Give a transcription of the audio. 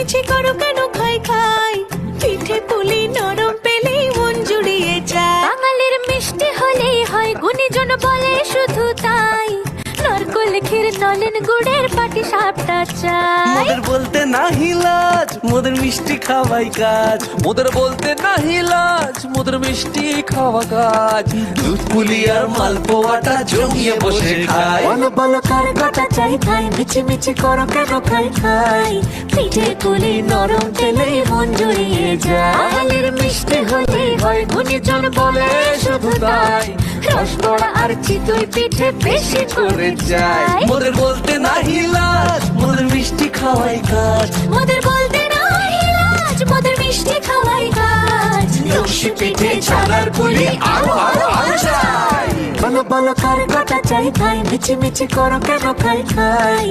মিছি করো কেন খাই খাই, পিঠে পুলি নরম পেলেই মন জুড়িয়ে যায়। বাঙালির মিষ্টি হলেই হয়, গুণীজন বলে শুধু তাই। নারকোল ক্ষীর নলেন গুড়ের পাটি সাপটা চাই। মোদের বলতে নাহি লাজ, মোদের মিষ্টি খাওয়াই কাজ। মোদের বলতে নাহি লাজ, মোদের মিষ্টি খাওয়া কাজ। দুধ পুলি আর মালপোয়াটা জমিয়ে বসে খায়। বলো বলো কার কটা চাই খাই, মিছি মিছি করো কেন খাই খাই, পিঠে পুলি নরম পেলেই মন জুড়িয়ে যায়। বাঙালির মিষ্টি হলেই হয়, গুণীজন বলে শুধু তাই। রসবড়া আর চিতই পিঠে বেশি করে যায়। মোদের বলতে নাহি লাজ, মোদের মিষ্টি খাওয়াই কাজ। মোদের বলতে নাই লাজ, মোদের মিষ্টি খাওয়াই কাজ। লস্যি পিঠে ছানার পুলি আরো আরো আরো চাই। বলো বলো কার কটা চাই খাই, মিছি মিছি করো কেন খাই খাই,